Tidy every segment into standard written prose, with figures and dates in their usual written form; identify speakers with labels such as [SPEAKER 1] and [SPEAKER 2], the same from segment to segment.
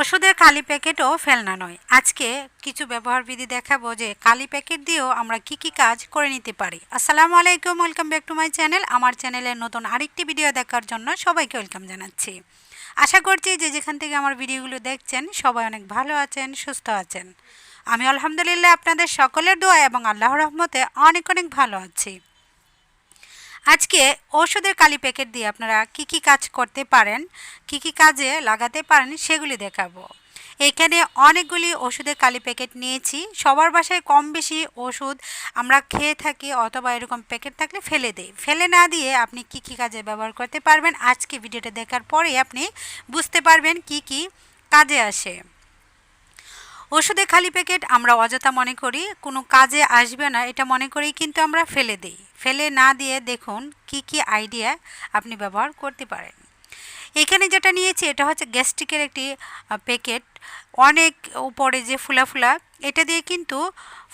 [SPEAKER 1] ওষুধের খালি প্যাকেটও ফেলনা নয়। আজকে কিছু ব্যবহার বিধি দেখাবো যে খালি প্যাকেট দিয়েও আমরা কি কাজ করে নিতে পারি। আসসালামু আলাইকুম, welcome back to my channel. আমার চ্যানেলের নতুন আরেকটি ভিডিও দেখার জন্য সবাইকে ওয়েলকাম জানাচ্ছি। আশা করছি যে যেখান থেকে আমার ভিডিওগুলো দেখছেন সবাই অনেক ভালো আছেন, সুস্থ আছেন। আমি আলহামদুলিল্লাহ আপনাদের সকলের দোয়া এবং আল্লাহর রহমতে অনেক অনেক ভালো আছি। আজকে ওষুধের কালি প্যাকেট দিয়ে আপনারা কি কাজ করতে পারেন, কি কাজে লাগাতে পারেন সেগুলি দেখাবো। এখানে অনেকগুলি ওষুধের কালি প্যাকেট নিয়েছি। সবার বাসায় কম বেশি ওষুধ আমরা খেয়ে থাকি অথবা এরকম প্যাকেট থাকলে ফেলে দেই। ফেলে না দিয়ে আপনি কি কাজে ব্যবহার করতে পারবেন আজকে ভিডিওটা দেখার পরেই আপনি বুঝতে পারবেন কি কাজে আসে। ওষুধে খালি প্যাকেট আমরা অযথা মনে করি কোনো কাজে আসবে না, এটা মনে করেই কিন্তু আমরা ফেলে দিই। ফেলে না দিয়ে দেখুন কি আইডিয়া আপনি ব্যবহার করতে পারেন। এখানে যেটা নিয়েছি এটা হচ্ছে গ্যাস্ট্রিকের একটি প্যাকেট। অনেক উপরে যে ফুলা এটা দিয়ে কিন্তু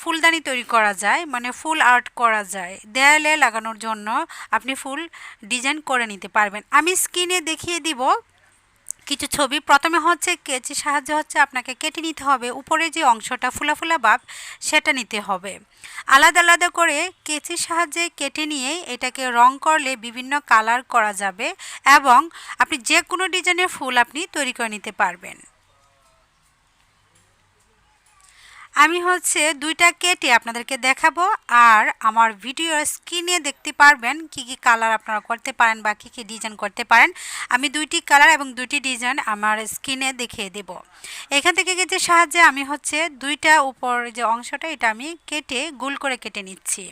[SPEAKER 1] ফুলদানি তৈরি করা যায়, মানে ফুল আর্ট করা যায়। দেয়ালে লাগানোর জন্য আপনি ফুল ডিজাইন করে নিতে পারবেন। আমি স্ক্রিনে দেখিয়ে দিব কিছু ছবি। প্রথমে হচ্ছে কেচির সাহায্যে আপনাকে কেটে নিতে হবে উপরে যে অংশটা ফুলা ভাব সেটা নিতে হবে। আলাদা আলাদা করে কেচির সাহায্যে কেটে নিয়ে এটাকে রং করলে বিভিন্ন কালার করা যাবে এবং আপনি যে কোনো ডিজাইনের ফুল আপনি তৈরি করে নিতে পারবেন। আমি দুইটা কেটে আপনাদেরকে দেখাবো আর আমার ভিডিও স্ক্রিনে দেখতে পারবেন কি কালার আপনারা করতে পারেন বা কি ডিজাইন করতে পারেন। আমি দুইটি কালার এবং দুইটি ডিজাইন আমার স্ক্রিনে দেখিয়ে দেব। এখান থেকে কেটে সাহায্যে আমি দুইটা উপর যে অংশটা এটা আমি কেটে গোল করে কেটে নিচ্ছি।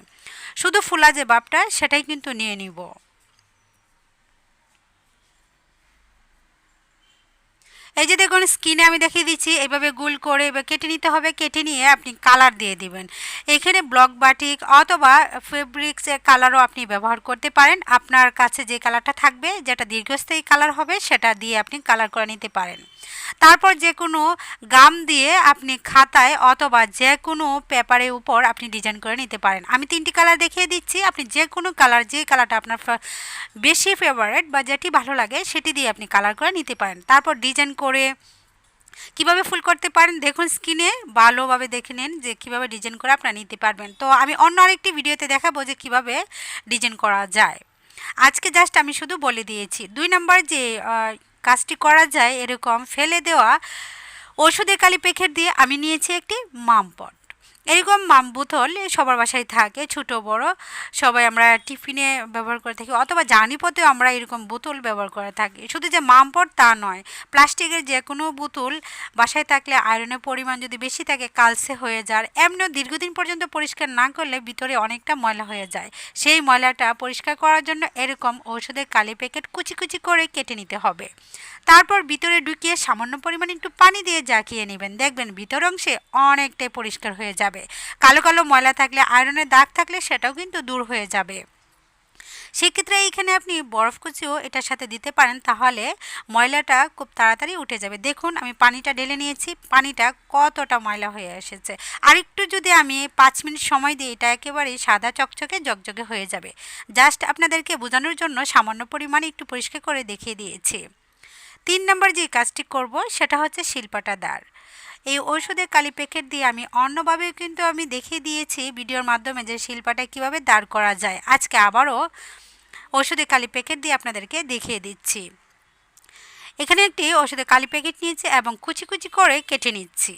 [SPEAKER 1] শুধু ফুলা যে ভাবটা সেটাই কিন্তু নিয়ে নিব। এই যে দেখুন স্ক্রিনে আমি দেখিয়ে দিচ্ছি, এইভাবে গোল করে এবার কেটে নিতে হবে। কেটে নিয়ে আপনি কালার দিয়ে দিবেন। এখানে ব্লক বাটিক অথবা ফেব্রিক্সের কালারও আপনি ব্যবহার করতে পারেন। আপনার কাছে যে কালারটা থাকবে, যেটা দীর্ঘস্থায়ী কালার হবে, সেটা দিয়ে আপনি কালার করে নিতে পারেন। তারপর যে কোনো গাম দিয়ে আপনি খাতায় অথবা যে কোনো পেপারের উপর আপনি ডিজাইন করে নিতে পারেন। আমি তিনটি কালার দেখিয়ে দিচ্ছি, আপনি যে কোনো কালার, যে কালারটা আপনার বেশি ফেভারিট বা যেটি ভালো লাগে সেটি দিয়ে আপনি কালার করে নিতে পারেন। তারপর ডিজাইন করে কিভাবে ফুল করতে পারেন দেখুন স্ক্রিনে, ভালোভাবে দেখে নিন যে কিভাবে ডিজাইন করে আপনারা নিতে পারবেন। তো আমি অন্য আরেকটি ভিডিওতে দেখাবো যে কিভাবে ডিজাইন করা যায়। আজকে জাস্ট আমি শুধু বলে দিয়েছি। 2 নম্বর যে কাজটি করা যায় এরকম ফেলে দেওয়া ওষুধের কালি প্যাকেট দিয়ে আমি নিয়েছি একটি মামপট। এরকম মাম বোতল সবার বাসায় থাকে, ছোট বড় সবাই আমরা টিফিনে ব্যবহার করে থাকি অথবা জার্নিপথেও আমরা এরকম বোতল ব্যবহার করে থাকি। শুধু যে মামপট তা নয়, প্লাস্টিকের যে কোনো বোতল বাসায় থাকলে আয়রনের পরিমাণ যদি বেশি থাকে কালসে হয়ে যায়। এমনিও দীর্ঘদিন পর্যন্ত পরিষ্কার না করলে ভিতরে অনেকটা ময়লা হয়ে যায়। সেই ময়লাটা পরিষ্কার করার জন্য এরকম ওষুধের কালি প্যাকেট কুচি করে কেটে নিতে হবে। তারপর ভিতরে ঢুকিয়ে সামান্য পরিমাণে একটু পানি দিয়ে জাকিয়ে নেবেন। দেখবেন ভিতর অংশে অনেকটাই পরিষ্কার হয়ে যাবে। কালো ময়লা থাকলে, আয়রনের দাগ থাকলে সেটাও কিন্তু দূর হয়ে যাবে। সেক্ষেত্রে এইখানে আপনি বরফ কুচিও এটার সাথে দিতে পারেন, তাহলে ময়লাটা খুব তাড়াতাড়ি উঠে যাবে। দেখুন আমি পানিটা ঢেলে নিয়েছি, পানিটা কতটা ময়লা হয়ে এসেছে। আর একটু যদি আমি 5 মিনিট সময় দিই এটা একেবারেই সাদা চকচকে জকজকে হয়ে যাবে। জাস্ট আপনাদেরকে বোঝানোর জন্য সামান্য পরিমাণে একটু পরিষ্কার করে দেখিয়ে দিয়েছি। 3 নম্বর যে কাজটি করব সেটা হচ্ছে শিলপাটা দাঁড়। এই ওষুধের কালি প্যাকেট দিয়ে আমি অন্যভাবেও কিন্তু আমি দেখিয়ে দিয়েছি ভিডিওর মাধ্যমে যে শিলপাটা কিভাবে দাঁড় করা যায়। আজকে আবারও ওষুধের কালি প্যাকেট দিয়ে আপনাদেরকে দেখিয়ে দিচ্ছি। এখানে একটি ওষুধের কালি প্যাকেট নিয়েছি এবং কুচি করে কেটে নিচ্ছি।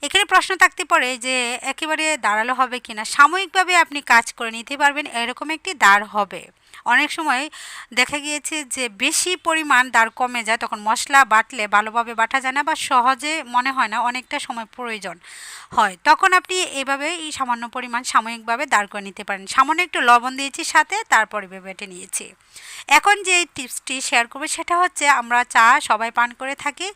[SPEAKER 1] এখানে প্রশ্ন থাকতে পারে যে একেবারে দাঁড়ালো হবে কিনা। সাময়িকভাবে আপনি কাজ করে নিতে পারবেন, এরকম একটি দাঁড় হবে। অনেক সময় দেখা গিয়েছে যে বেশি পরিমাণ দাঁড় কমে যায়, তখন মশলা বাটলে ভালোভাবে বাটা যায় না বা সহজে মনে হয় না, অনেকটা সময় প্রয়োজন হয়। তখন আপনি এভাবে এই সামান্য পরিমাণ সাময়িকভাবে দাঁড় করে নিতে পারেন। সামান্য একটু লবণ দিয়েছি সাথে, তারপরে বেটে নিয়েছি। এখন যে টিপসটি শেয়ার করবো সেটা হচ্ছে আমরা চা সবাই পান করে থাকি,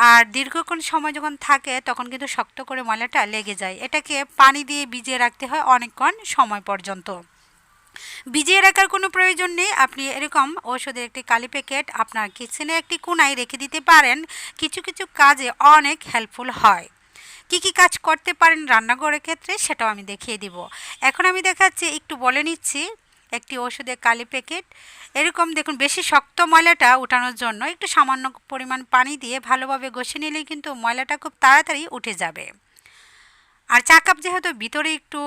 [SPEAKER 1] আর দীর্ঘক্ষণ সময় যখন থাকে তখন কিন্তু শক্ত করে ময়লাটা লেগে যায়। এটাকে পানি দিয়ে ভিজিয়ে রাখতে হয় অনেকক্ষণ সময় পর্যন্ত। ভিজিয়ে রাখার কোনো প্রয়োজন নেই। আপনি এরকম ওষুধের একটি কালি প্যাকেট আপনার কিচেনে একটি কোণায় রেখে দিতে পারেন। কিছু কাজে অনেক হেল্পফুল হয়। কি কাজ করতে পারেন রান্নাঘরের ক্ষেত্রে সেটাও আমি দেখিয়ে দিব। এখন আমি দেখাচ্ছি, একটু বলে নিচ্ছি। একটি ওষুধের কালি প্যাকেট। এরকম দেখুন বেশি শক্ত ময়লাটা উঠানোর জন্য একটু সামান্য পরিমাণ পানি দিয়ে ভালোভাবে ঘষে নিলেই কিন্তু ময়লাটা খুব তাড়াতাড়ি উঠে যাবে। আর চা কাপ যেহেতু ভিতরে একটু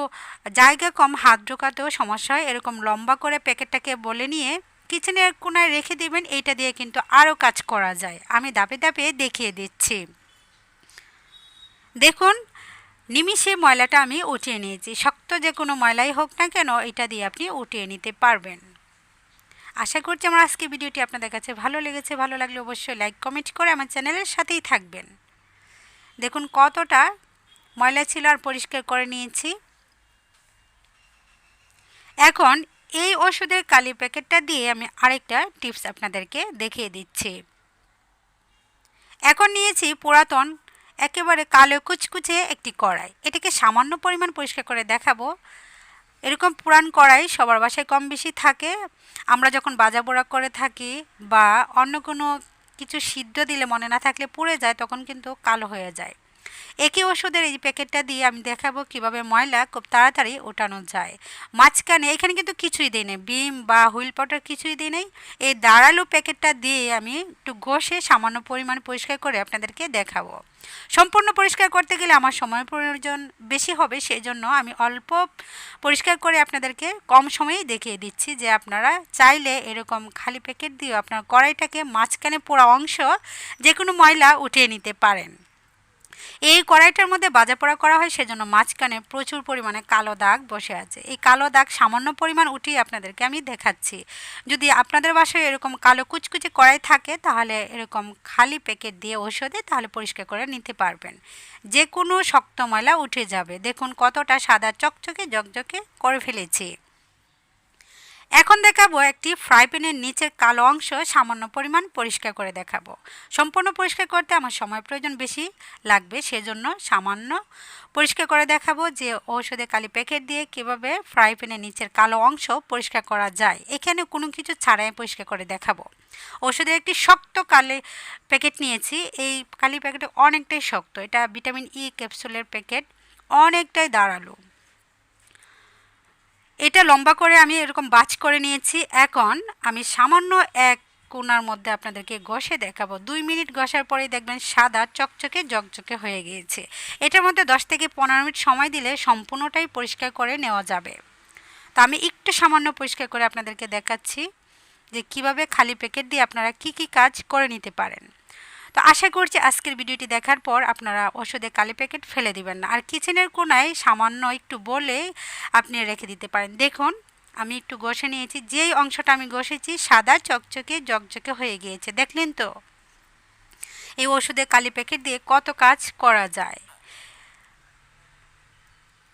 [SPEAKER 1] জায়গা কম, হাত ঢোকাতেও সমস্যা হয়, এরকম লম্বা করে প্যাকেটটাকে বলে নিয়ে কিচেনের কোনায় রেখে দিবেন। এইটা দিয়ে কিন্তু আরও কাজ করা যায়। আমি ধাপে ধাপে দেখিয়ে দিচ্ছি। দেখুন নিমিষে ময়লাটা আমি উঠিয়ে নিয়েছি। শক্ত যে কোনো ময়লাই হোক না কেন এটা দিয়ে আপনি উঠিয়ে নিতে পারবেন। আশা করছি আমার আজকে ভিডিওটি আপনাদের কাছে ভালো লেগেছে। ভালো লাগলে অবশ্যই লাইক কমেন্ট করে আমার চ্যানেলের সাথেই থাকবেন। দেখুন কতটা ময়লা ছিল আর পরিষ্কার করে নিয়েছি। এখন এই ওষুধের কালি প্যাকেটটা দিয়ে আমি আরেকটা টিপস আপনাদেরকে দেখিয়ে দিচ্ছি। এখন নিয়েছি পুরাতন একেবারে কালো কুচকুচে একটি কড়াই। এটাকে সামান্য পরিমাণ পরিষ্কার করে দেখাবো। এরকম পুরান কড়াই সবার বাসায় কম বেশি থাকে। আমরা যখন ভাজা পোড়া করে থাকি বা অন্য কোনো কিছু সিদ্ধ দিলে মনে না থাকলে পুড়ে যায়, তখন কিন্তু কালো হয়ে যায়। একই ওষুধের এই প্যাকেটটা দিয়ে আমি দেখাবো কিভাবে ময়লা খুব তাড়াতাড়ি ওঠানো যায়। মাঝখানে এখানে কিন্তু কিছুই দিই নেই, বিম বা হুইল পাউডার কিছুই দিই নেই। এই দাঁড়ালো প্যাকেটটা দিয়ে আমি একটু ঘষে সামান্য পরিমাণ পরিষ্কার করে আপনাদেরকে দেখাবো। সম্পূর্ণ পরিষ্কার করতে গেলে আমার সময় প্রয়োজন বেশি হবে, সেই জন্য আমি অল্প পরিষ্কার করে আপনাদেরকে কম সময়েই দেখিয়ে দিচ্ছি যে আপনারা চাইলে এরকম খালি প্যাকেট দিয়ে আপনার কড়াইটাকে মাঝখানে পোড়া অংশ যে কোনো ময়লা উঠিয়ে নিতে পারেন। এই কড়াইটার মধ্যে ভাজা পোড়া করা হয়, সেজন্য মাঝখানে প্রচুর পরিমাণে কালো দাগ বসে আছে। এই কালো দাগ সামান্য পরিমাণ উঠিয়ে আপনাদেরকে আমি দেখাচ্ছি। যদি আপনাদের বাসায় এরকম কালো কুচকুচে কড়াই থাকে তাহলে এরকম খালি প্যাকেট দিয়ে ওষুধে তাহলে পরিষ্কার করে নিতে পারবেন। যে কোনো শক্ত ময়লা উঠে যাবে। দেখুন কতটা সাদা চকচকে জকজকে করে ফেলেছি। এখন দেখাবো একটি ফ্রাই প্যানের নিচের কালো অংশ সামান্য পরিমাণ পরিষ্কার করে দেখাবো। সম্পূর্ণ পরিষ্কার করতে আমার সময় প্রয়োজন বেশি লাগবে, সেজন্য সামান্য পরিষ্কার করে দেখাবো যে ঔষধে কালি প্যাকেট দিয়ে কীভাবে ফ্রাই প্যানের নিচের কালো অংশ পরিষ্কার করা যায়। এখানে কোনো কিছু ছাড়াই পরিষ্কার করে দেখাবো। ওষুধের একটি শক্ত কালি প্যাকেট নিয়েছি। এই কালি প্যাকেটে অনেকটাই শক্ত। এটা ভিটামিন ই ক্যাপসুলের প্যাকেট, অনেকটাই দাঁড়ালো। এটা লম্বা করে আমি এরকম বাছ করে নিয়েছি। এখন আমি সামান্য এক কোণার মধ্যে আপনাদেরকে ঘষে দেখাবো। 2 মিনিট ঘষার পরেই দেখবেন সাদা চকচকে জকজকে হয়ে গিয়েছে। এটার মধ্যে 10 থেকে 15 মিনিট সময় দিলে সম্পূর্ণটাই পরিষ্কার করে নেওয়া যাবে। তো আমি একটু সামান্য পরিষ্কার করে আপনাদেরকে দেখাচ্ছি যে কিভাবে খালি প্যাকেট দিয়ে আপনারা কি কি কাজ করে নিতে পারেন। তো আশা করছি আজকের ভিডিওটি দেখার পর আপনারা ওষুধে কালি প্যাকেট ফেলে দিবেন না, আর কিচেনের কোনায় সামান্য একটু বলে আপনি রেখে দিতে পারেন। দেখুন আমি একটু ঘষে নিয়েছি, যেই অংশটা আমি ঘষেছি সাদা চকচকে জকজকে হয়ে গিয়েছে। দেখলেন তো এই ওষুধে কালি প্যাকেট দিয়ে কত কাজ করা যায়।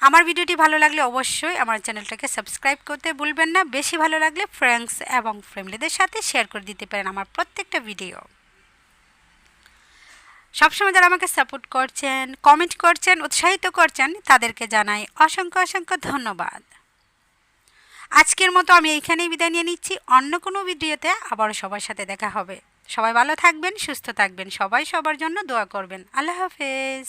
[SPEAKER 1] আমার ভিডিওটি ভালো লাগলে অবশ্যই আমার চ্যানেলটাকে সাবস্ক্রাইব করতে ভুলবেন না। বেশি ভালো লাগলে ফ্রেন্ডস এবং ফ্যামিলিদের সাথে শেয়ার করে দিতে পারেন আমার প্রত্যেকটা ভিডিও। সবসময় যারা আমাকে সাপোর্ট করছেন, কমেন্ট করছেন, উৎসাহিত করছেন, তাদেরকে জানাই অসংখ্য অসংখ্য ধন্যবাদ। আজকের মতো আমি এইখানেই বিদায় নিয়ে নিচ্ছি। অন্য কোনো ভিডিওতে আবারও সবার সাথে দেখা হবে। সবাই ভালো থাকবেন, সুস্থ থাকবেন, সবাই সবার জন্য দোয়া করবেন। আল্লাহ হাফেজ।